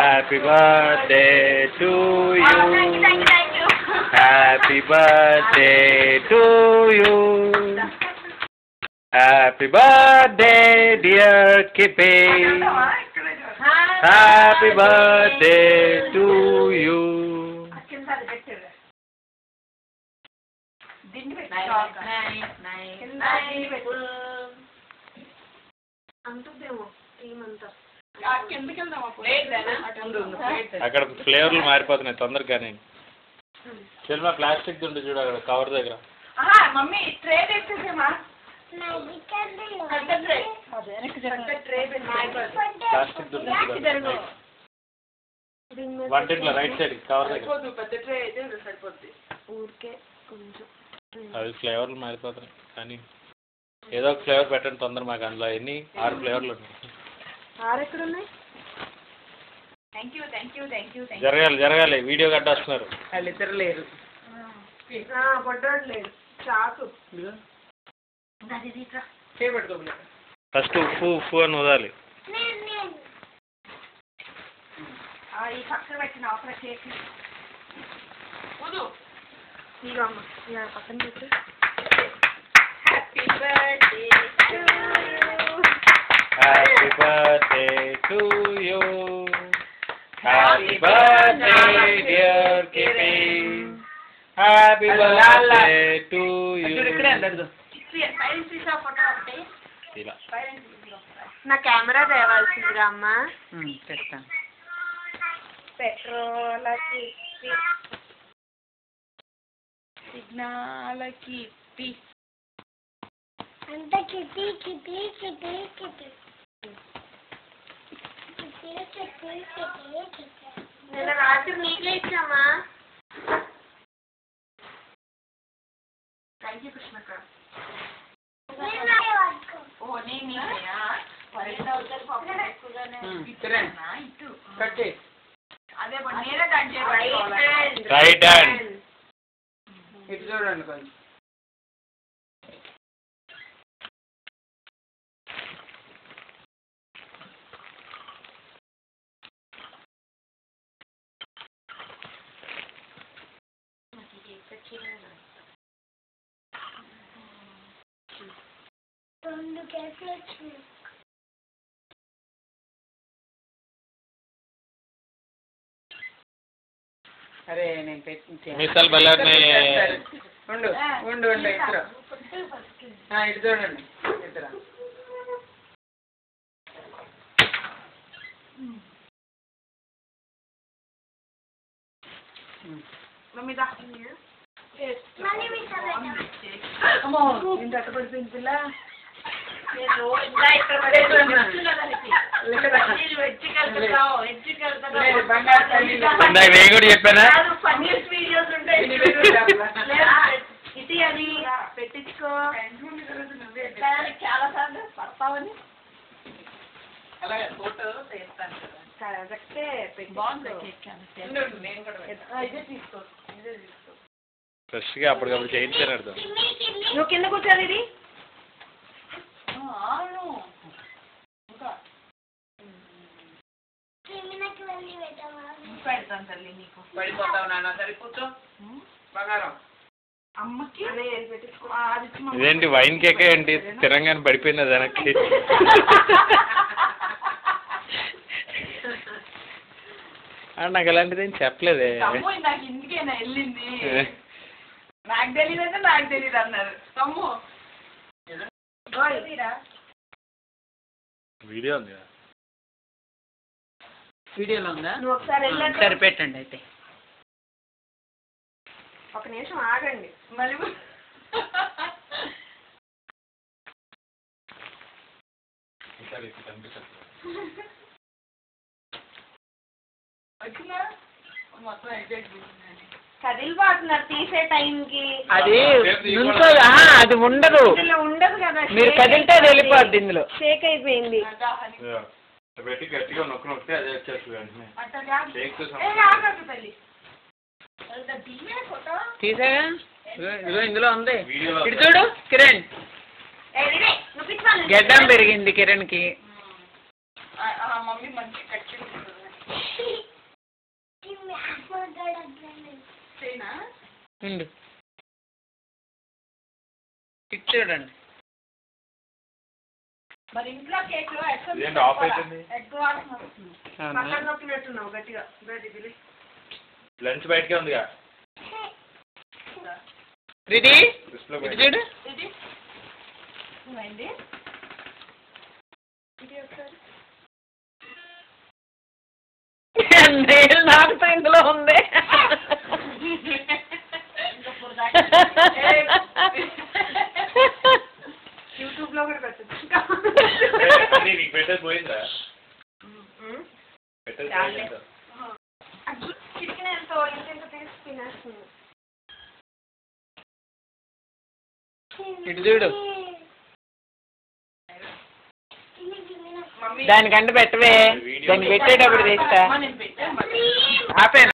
Happy birthday to you. Thank you. Happy birthday to you. Happy birthday, dear Kippy. Happy birthday to you. అక్కడ ఫ్లేవర్లు మారిపోతున్నాయి తొందరగానే. Cinema plastic ఉంది చూడు అక్కడ cover దగ్గర. మమ్మీ ట్రే తెచ్చేసేమా ప్లాస్టిక్ వంటింట్లో రైట్ సైడ్ కవర్ దగ్గర. అవి ఫ్లేవర్లు మారిపోతున్నాయి కానీ ఏదో ఒక ఫ్లేవర్ పెట్టండి తొందర. మాకు అందులో ఎన్ని 6 ఫ్లేవర్లు ఉన్నాయి. జరగాలి జరగాలి. వీడియో కట్టేస్తున్నారు. వాళ్ళిద్దరు లేరు. ఫస్ట్ ఉప్పు ఉప్పు అని వదాలి. ఈ పక్కన పెట్టిన అవసరం కేక్ పక్కన పెట్టి. Happy birthday Happy birthday to you. Happy birthday, dear Kippy. Happy birthday to you. నా కెమెరా తేవాల్సిందిరా అమ్మా. చెప్తాను. పెట్రోలకి సిగ్నల్కి అంత కిటి కిటి కిటి కిటి నిన్న రాత్రి నీళ్ళే ఇచ్చామా. Thank you కృష్ణక్క. ఓ నేను అదే నేనే రైట్ హ్యాండ్ ఇటు చూడండి కొంచెం. అరే నేను మిసాల్ బల్లార్ని ఉండు ఉండు ఉండు ఇద్దరు ఇటు చూడండి ఇద్దరు. ఇంత పడిపోయింది పిల్ల. నేను కూడా చెప్పానా ఇది అది పెట్టించుకో చాలా సార్లు పడతావని ఫ్రెష్ గా అప్పటికప్పుడు చేయించాను అర్థం. నువ్వు కింద కూర్చోాలి. ఇది పెడతాను తల్లి నీకు. పడిపోతావు నాన్న. సరే కూర్చో బంగారం. అమ్మకి ఇదేంటి వైన్ కేక్ ఏంటి తిరంగానే పడిపోయింది వెనక్కి. నాకు అలాంటిది ఏం చెప్పలేదే. నాకు ఇందుకేనా వెళ్ళింది. నాకు తెలియదంటే నాకు తెలియదు అన్నారు. తమ్ము వీడియో ఉంది కదా. వీడియోలో ఉందా? నువ్వు ఒకసారి సరే పెట్టండి అయితే. ఒక నిమిషం ఆగండి. మళ్ళీ కదిలిపోతున్నారు తీసే టైంకి. అది అది ఉండదు ఉండదు కదా. మీరు కదిలితే అది వెళ్ళిపోద్ది. ఇందులో షేక్ అయిపోయింది. పెట్టి గట్టిగా నొక్కి నొక్కితే అదే వచ్చేస్తుంది వెంటనే. తీసాగా ఇదిగో ఇందులో ఉంది. ఇటు చూడు కిరణ్. గెడ్డం పెరిగింది కిరణ్ కి. మమ్మీ మంచి కట్ చేయనా ఉండు ఇటు చూడండి మరి ఇంట్లో కేక్ లో ఇదేంటి ఆఫ్ అయిపోయింది? ఎగ్ వాసన వస్తుంది పక్కన నొక్కినట్టున్నావు గట్టిగా బయటికి లంచ్ బయటకే ఉందిగా రెడీ డిస్ప్లే ఇటు చూడు ఇది ఏమైంది ఇది ఒకసారి నేను నాకు ఇందులో ఉంది యూట్యూబ్ లో కూడా పెట్టచ్చు నీకు పెట్టేది పోయిందా? పెట్టేది పోయిందా? చికెన్ ఎంతో ఇంకెంత తీసి తినేస్తుంది ఇటు చూడు మమ్మీ దానికంటే పెట్టవే దాన్ని పెట్టేటప్పుడు తీస్తా నేను పెట్టాను ఆపేనా